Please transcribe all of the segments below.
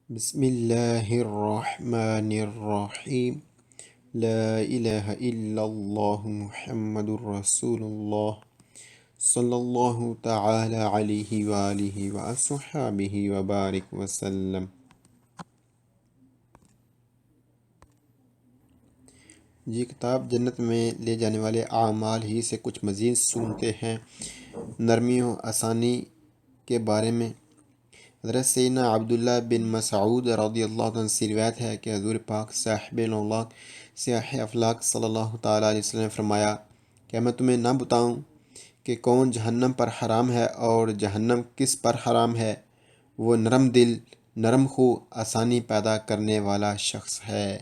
بسم اللہ الرحمن الرحیم لا الہ الا اللہ محمد الرسول اللہ صلی اللہ تعالی علیہ وآلہ وصحبہ وبارک وسلم۔ یہ کتاب جنت میں لے جانے والے اعمال ہی سے کچھ مزید سنتے ہیں۔ نرمی و آسانی کے بارے میں حضرت سیدنا عبداللہ بن مسعود رضی اللہ عنہ سے روایت ہے کہ حضور پاک صاحب اللہ سیاح افلاق صلی اللہ تعالیٰ علیہ وسلم نے فرمایا کہ میں تمہیں نہ بتاؤں کہ کون جہنم پر حرام ہے اور جہنم کس پر حرام ہے؟ وہ نرم دل، نرم خو، آسانی پیدا کرنے والا شخص ہے۔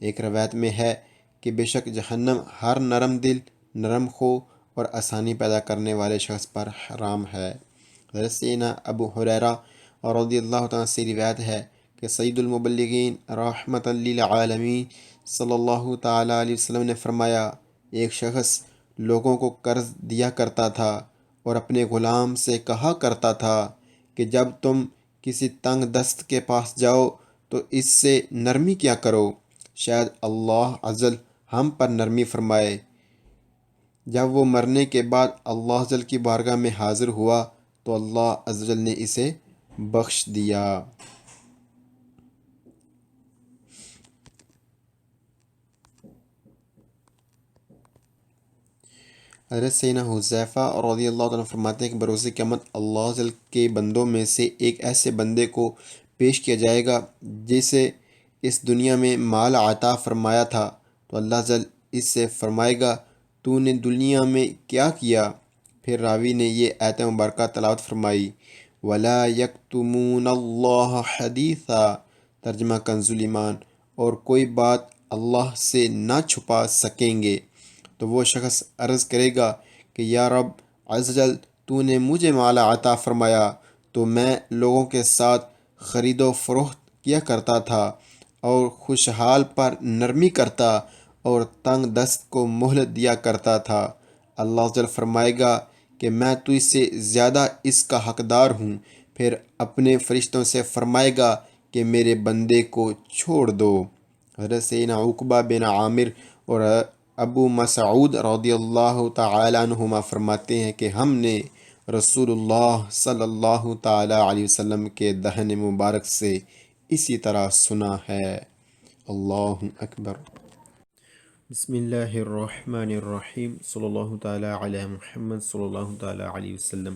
ایک روایت میں ہے کہ بے شک جہنم ہر نرم دل، نرم خو اور آسانی پیدا کرنے والے شخص پر حرام ہے۔ حضرت سیدنا ابو ہریرہ اور رضی اللہ تعالیٰ سے روایت ہے کہ سید المبلغین رحمۃ للعالمین صلی اللہ تعالیٰ علیہ وسلم نے فرمایا، ایک شخص لوگوں کو قرض دیا کرتا تھا اور اپنے غلام سے کہا کرتا تھا کہ جب تم کسی تنگ دست کے پاس جاؤ تو اس سے نرمی کیا کرو، شاید اللہ عزل ہم پر نرمی فرمائے۔ جب وہ مرنے کے بعد اللہ عزل کی بارگاہ میں حاضر ہوا تو اللہ عزل نے اسے بخش دیا۔ حضرت سیدنا حذیفہ رضی اللہ عنہ فرماتے ہیں کہ بروز قیامت اللہ عزل کے بندوں میں سے ایک ایسے بندے کو پیش کیا جائے گا جسے اس دنیا میں مال عطا فرمایا تھا، تو اللہ عزل اس سے فرمائے گا تو نے دنیا میں کیا کیا؟ پھر راوی نے یہ آیت مبارکہ تلاوت فرمائی، وَلَا يَكْتُمُونَ اللَّهَ حَدِيثًا، ترجمہ کنز ایمان، اور کوئی بات اللہ سے نہ چھپا سکیں گے۔ تو وہ شخص عرض کرے گا کہ یا رب عز جل تو نے مجھے مال عطا فرمایا تو میں لوگوں کے ساتھ خرید و فروخت کیا کرتا تھا اور خوشحال پر نرمی کرتا اور تنگ دست کو مہلت دیا کرتا تھا۔ اللہ عز جل فرمائے گا کہ میں تو اس سے زیادہ اس کا حقدار ہوں، پھر اپنے فرشتوں سے فرمائے گا کہ میرے بندے کو چھوڑ دو۔ حضرت سیدنا عقبہ بن عامر اور ابو مسعود رضی اللہ تعالی عنہما فرماتے ہیں کہ ہم نے رسول اللہ صلی اللہ تعالی علیہ وسلم کے دہن مبارک سے اسی طرح سنا ہے۔ اللہ اکبر۔ بسم اللہ الرحمن الرحیم صلی اللہ تعالی علی محمد صلی اللہ تعالی علیہ وسلم۔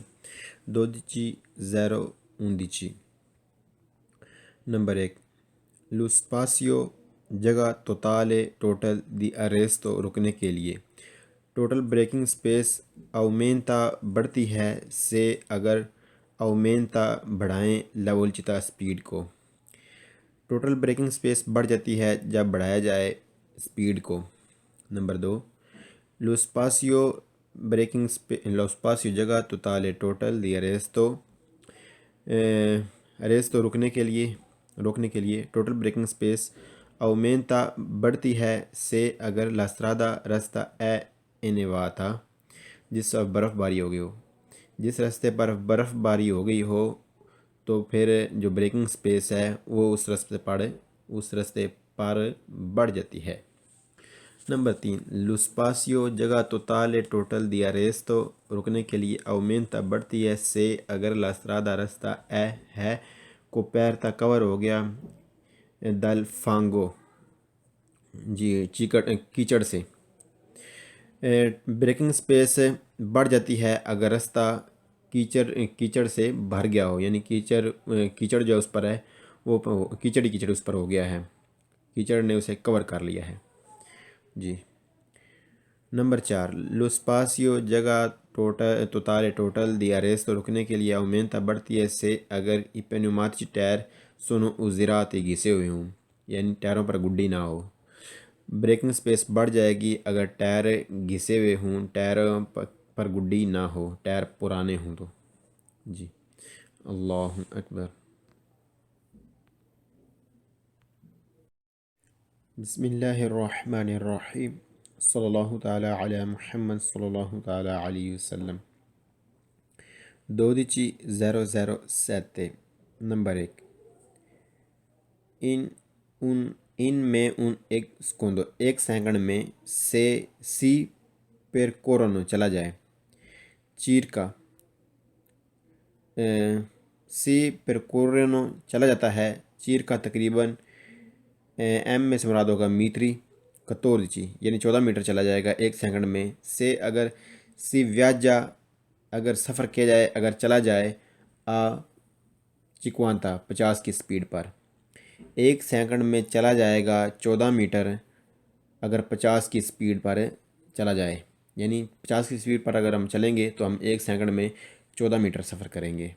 12-011 نمبر 1، lo spazio جگہ totale ٹوٹل دی arresto رکنے کے لیے۔ ٹوٹل بریکنگ سپیس aumenta بڑھتی ہے سے اگر aumenta بڑھائیں la velocità سپیڈ کو۔ ٹوٹل بریکنگ سپیس بڑھ جاتی ہے جب بڑھایا جائے سپیڈ کو۔ Number 2، lo spazio lo spazio جگہ totale ٹوٹل دی arresto روکنے کے لیے۔ ٹوٹل بریکنگ سپیس aumenta بڑھتی ہے سے اگر la strada رستہ è innevata جس پر برف باری ہو گئی ہو، جس راستے پر برف باری ہو گئی ہو تو پھر جو بریکنگ سپیس ہے وہ اس راستے پر بڑھ جاتی ہے۔ نمبر 3، lo spazio جگہ totale ٹوٹل دی arresto رکنے کے لیے aumenta بڑھتی ہے سے اگر la strada رستہ ہے coperta کور ہو گیا dal fango کیچڑ سے۔ بریکنگ سپیس بڑھ جاتی ہے اگر رستہ کیچڑ سے بھر گیا ہو، یعنی کیچڑ جو اس پر ہے وہ کیچڑ اس پر ہو گیا ہے، کیچڑ نے اسے کور کر لیا ہے۔ جی۔ نمبر 4، lo spazio جگہ totale ٹوٹل دی arresto رکنے کے لیے aumenta بڑھتی ہے سے اگر i pneumatici tyre sono usati گھسے ہوئے ہوں، یعنی ٹائروں پر گڈی نہ ہو۔ بریکنگ سپیس بڑھ جائے گی اگر ٹائر گھسے ہوئے ہوں، ٹائروں پر گڈی نہ ہو، ٹائر پرانے ہوں تو۔ جی۔ اللہ اکبر۔ بسم اللہ الرحمن الرحیم صلی اللہ تعالی علی محمد صلی اللہ تعالی علیہ وسلم۔ 12-007 نمبر 1، ان ان ان میں ان ایک سکوندو 1 سیکنڈ میں سے سی پر کورونو چلا جائے چیر کا سی پر کورونو چلا جاتا ہے چیر کا تقریباً ایم میں سے مراد ہوگا میتری 14 یعنی 14 میٹر چلا جائے گا 1 سیکنڈ میں سے اگر سی ویاجا اگر سفر کیا جائے اگر چلا جائے چکوانتا 50 کی سپیڈ پر 1 سیکنڈ میں چلا جائے گا 14 میٹر اگر 50 کی سپیڈ پر چلا جائے یعنی 50 کی سپیڈ پر اگر ہم چلیں گے تو ہم 1 سیکنڈ میں 14 میٹر سفر کریں گے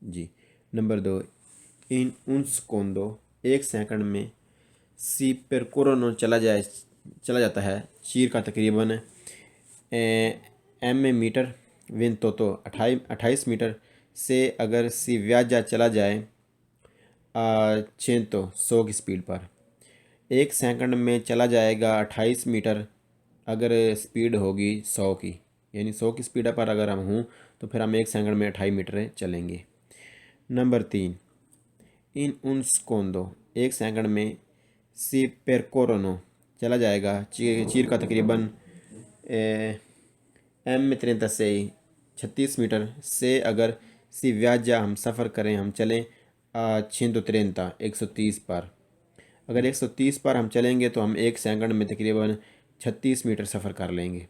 جی نمبر 2 ان سکوندو 1 سیکنڈ میں سی پر کورونو چلا جاتا ہے چیر کا تقریباً ایم میں میٹر ون تو 28 میٹر سے اگر سی ویاجا چلا جائے 100 کی سپیڈ پر 1 سیکنڈ میں چلا جائے گا 28 میٹر اگر سپیڈ ہوگی 100 کی یعنی 100 کی سپیڈ پر اگر ہم ہوں تو پھر ہم 1 سیکنڈ میں 28 میٹر چلیں گے نمبر 3 ان سکوندو 1 سیکنڈ میں سی پر کورونو چلا جائے گا چیر کا تقریباً ایم میں 33 سے 36 میٹر سے اگر سی ویاجا ہم سفر کریں ہم چلیں 130 130 پر اگر 130 پر ہم چلیں گے تو ہم 1 سیکنڈ میں تقریباً 36 میٹر سفر کر لیں گے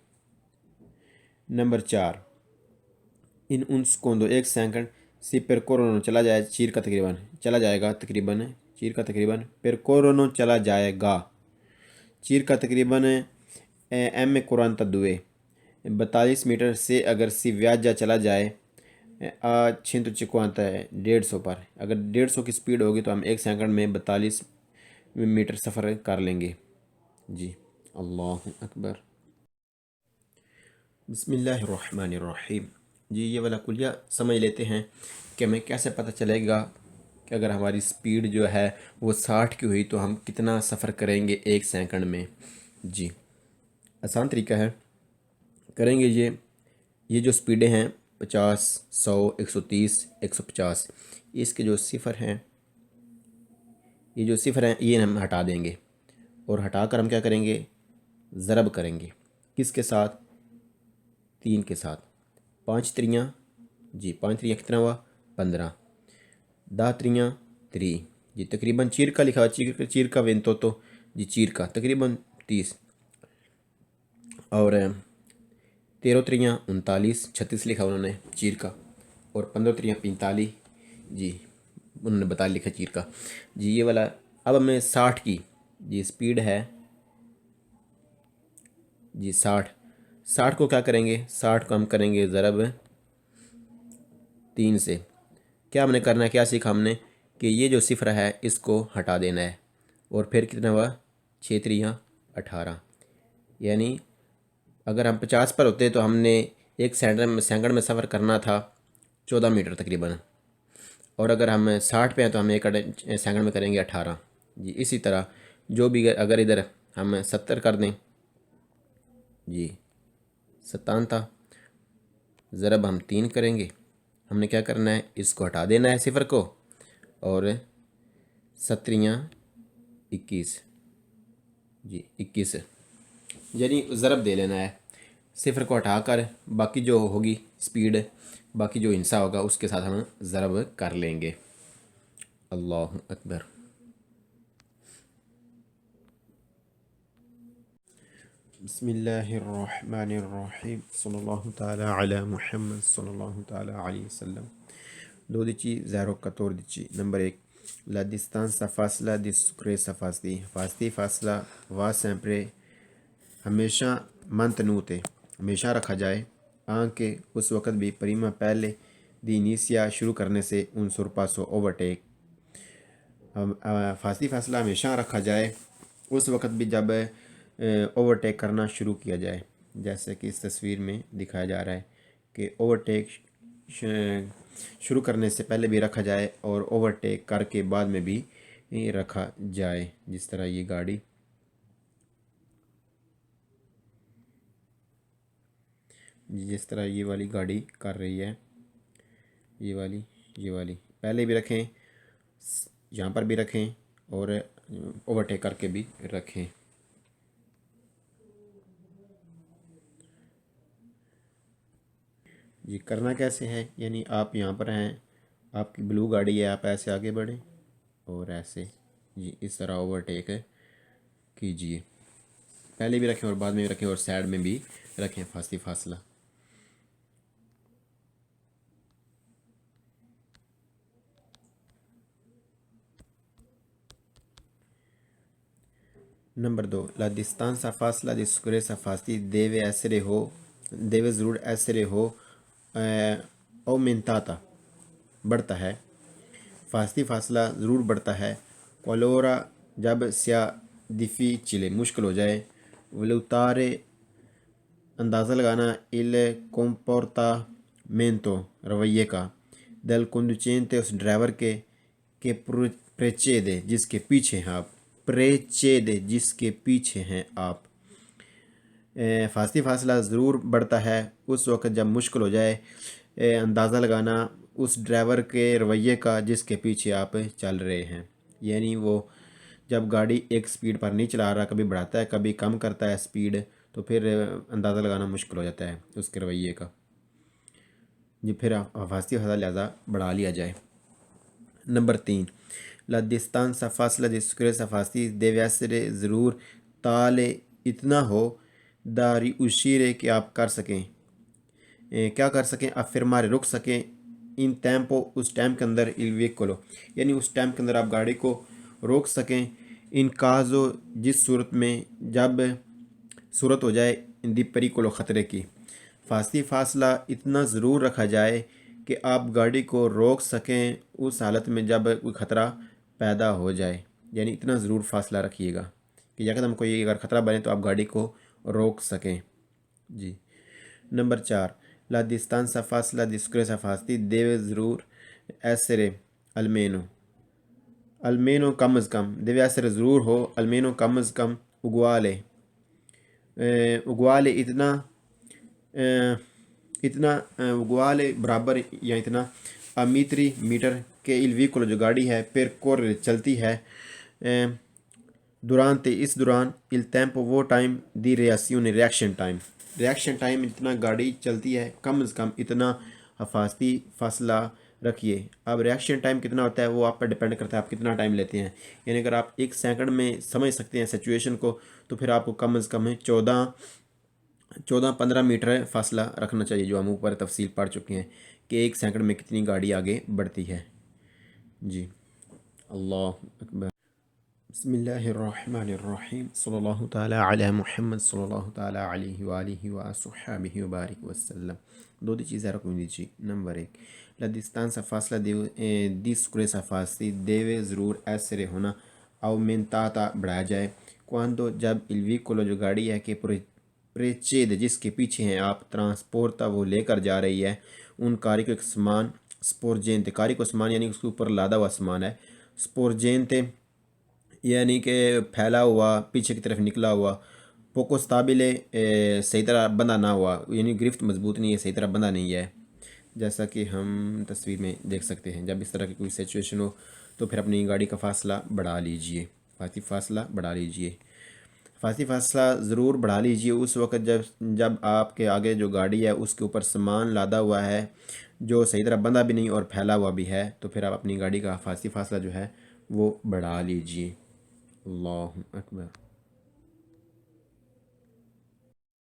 نمبر 4 ان سکوندو 1 سیکنڈ سی پر کورونو چلا جائے گا تقریباً چیر کا تقریباً پر کورونو چلا جائے گا چیر کا تقریباً ایم میں کورانتا 42 میٹر سے اگر سی ویاجا چلا جائے 150 ہے 150 پر اگر 150 کی سپیڈ ہوگی تو ہم 1 سیکنڈ میں 42 میٹر سفر کر لیں گے جی اللہ اکبر بسم اللہ الرحمن الرحیم جی یہ والا کلیہ سمجھ لیتے ہیں کہ ہمیں کیسے پتہ چلے گا کہ اگر ہماری سپیڈ جو ہے وہ 60 کی ہوئی تو ہم کتنا سفر کریں گے 1 سیکنڈ میں جی آسان طریقہ ہے کریں گے یہ جو سپیڈیں ہیں 50 100 130 150 اس کے جو صفر ہیں یہ ہم ہٹا دیں گے اور ہٹا کر ہم کیا کریں گے ضرب کریں گے کس کے ساتھ 3 کے ساتھ 5 تریاں جی 5 تریاں کتنا ہوا 15 10 تریاں 3 جی تقریباً چیر کا لکھا چیر کا ون تو جی چیر کا تقریباً 30 اور 13 تریاں 39 36 لکھا انہوں نے چیر کا اور 15 تریاں 45 جی انہوں نے بتا لکھا چیر کا جی یہ والا اب ہمیں 60 کی جی سپیڈ ہے جی 60 کو کیا کریں گے 60 کو ہم کریں گے ضرب 3 سے کیا ہم نے کرنا ہے کیا سیکھا ہم نے کہ یہ جو صفر ہے اس کو ہٹا دینا ہے اور پھر کتنا ہوا 6 تریاں 18 یعنی اگر ہم 50 پر ہوتے تو ہم نے 1 سیکنڈ میں سفر کرنا تھا 14 میٹر تقریباً اور اگر ہم 60 پہ ہیں تو ہم 1 سیکنڈ میں کریں گے 18 جی اسی طرح جو بھی اگر ادھر ہم 70 کر دیں جی 57 تھا ضرب ہم 3 کریں گے ہم نے کیا کرنا ہے اس کو ہٹا دینا ہے صفر کو اور 17 21 جی 21 یعنی ضرب دے لینا ہے صفر کو ہٹا کر باقی جو ہوگی سپیڈ باقی جو ہنسا ہوگا اس کے ساتھ ہم ضرب کر لیں گے اللہ اکبر بسم اللہ الرحمن الرحیم صلی اللہ تعالی علی محمد صلی اللہ تعالی علیہ وسلم 12-014 نمبر 1 la distanza فاصلہ di sicurezza حفاظتی فاصلہ va sempre ہمیشہ mantenute ہمیشہ رکھا جائے آنکہ اس وقت بھی پریما پہلے دی انیسیا شروع کرنے سے un sorpasso overtake فاصلی فاصلہ ہمیشہ رکھا جائے اس وقت بھی جب اوورٹیک کرنا شروع کیا جائے جیسے کہ اس تصویر میں دکھایا جا رہا ہے کہ اوورٹیک شروع کرنے سے پہلے بھی رکھا جائے اور اوورٹیک کر کے بعد میں بھی رکھا جائے جس طرح یہ گاڑی جس طرح یہ والی گاڑی کر رہی ہے یہ والی پہلے بھی رکھیں یہاں پر بھی رکھیں اور اوورٹیک کر کے بھی رکھیں۔ یہ کرنا کیسے ہے، یعنی آپ یہاں پر ہیں، آپ کی بلو گاڑی ہے، آپ ایسے آگے بڑھیں اور ایسے جی اس طرح اوورٹیک کیجئے، پہلے بھی رکھیں اور بعد میں بھی رکھیں اور سائڈ میں بھی رکھیں فاصلہ۔ نمبر 2، la distanza فاصلہ di sicurezza fasti deve ضرور essere ہو aumentata بڑھتا ہے، فاصلہ ضرور بڑھتا ہے، qualora جب sia difficile مشکل ہو جائے، valutare اندازہ لگانا il comportamento رویے کا del conducente اس ڈرائیور کے کہ precede جس کے پیچھے ہیں آپ، precede جس کے پیچھے ہیں آپ۔ فاصلہ ضرور بڑھتا ہے اس وقت جب مشکل ہو جائے اندازہ لگانا اس ڈرائیور کے رویے کا جس کے پیچھے آپ چل رہے ہیں، یعنی وہ جب گاڑی ایک سپیڈ پر نہیں چلا رہا، کبھی بڑھاتا ہے کبھی کم کرتا ہے سپیڈ، تو پھر اندازہ لگانا مشکل ہو جاتا ہے اس کے رویے کا، جی پھر فاصلہ لہذا بڑھا لیا جائے۔ نمبر 3، la distanza فاصلہ di sicurezza fasti deve essere ضرور tale اتنا ہو da riuscire کہ آپ کر سکیں، کیا کر سکیں، affermare رک سکیں، in tempo اس ٹائم کے اندر il veicolo یعنی اس ٹائم کے اندر آپ گاڑی کو روک سکیں، in caso جس صورت میں جب صورت ہو جائے di pericolo خطرے کی، فاصلہ اتنا ضرور رکھا جائے کہ آپ گاڑی کو روک سکیں اس حالت میں جب کوئی خطرہ پیدا ہو جائے، یعنی اتنا ضرور فاصلہ رکھیے گا کہ یکدم کوئی اگر خطرہ بنے تو آپ گاڑی کو روک سکیں۔ جی نمبر 4، la distanza فاصلہ di sicurezza fasti deve ضرور essere almeno کم از کم deve essere ضرور ہو almeno کم از کم uguale اتنا اگوالے برابر یا اتنا امیتری میٹر کے il veicolo جو گاڑی ہے پھر کور چلتی ہے durante اس دوران il tempo وہ ٹائم دی reazione ریاکشن ٹائم اتنا گاڑی چلتی ہے، کم از کم اتنا حفاظتی فاصلہ رکھیے۔ اب ریاکشن ٹائم کتنا ہوتا ہے وہ آپ پر ڈیپینڈ کرتا ہے آپ کتنا ٹائم لیتے ہیں، یعنی اگر آپ 1 سیکنڈ میں سمجھ سکتے ہیں سچویشن کو تو پھر آپ کو کم از کم 14-15 میٹر فاصلہ رکھنا چاہیے، جو ہم اوپر تفصیل پڑھ چکے ہیں کہ 1 سیکنڈ میں کتنی گاڑی آگے بڑھتی ہے۔ جی اللہ اکبر، بسم اللہ الرحمن الرحیم، صلی اللہ تعالی علی محمد صلی اللہ تعالی علیہ وآلہ وصحبہ وبارک وسلم۔ دو چیزیں رکھوں دیجیے۔ نمبر 1، la distanza فاصلہ di sicurezza fasti deve ضرور essere ہونا aumentata بڑھایا جائے quando جب il veicolo جو گاڑی ہے کہ precede جس کے پیچھے ہیں آپ ٹرانسپورتا وہ لے کر جا رہی ہے ان کاریکو سامان sporgente کاریکو سامان یعنی اس کے اوپر لادا ہوا سامان ہے، sporgente یعنی کہ پھیلا ہوا پیچھے کی طرف نکلا ہوا، poco stabile صحیح طرح بندھا نہ ہوا، یعنی گرفت مضبوط نہیں ہے، صحیح طرح بندھا نہیں ہے، جیسا کہ ہم تصویر میں دیکھ سکتے ہیں۔ جب اس طرح کی کوئی سچویشن ہو تو پھر اپنی گاڑی کا فاصلہ بڑھا لیجئے، فاصلہ بڑھا لیجئے، فاصلہ ضرور بڑھا لیجئے اس وقت جب آپ کے آگے جو گاڑی ہے اس کے اوپر سامان لادا ہوا ہے جو صحیح طرح بندھا بھی نہیں اور پھیلا ہوا بھی ہے، تو پھر آپ اپنی گاڑی کا فاصلہ جو ہے وہ بڑھا لیجئے۔ اللہ اکبر۔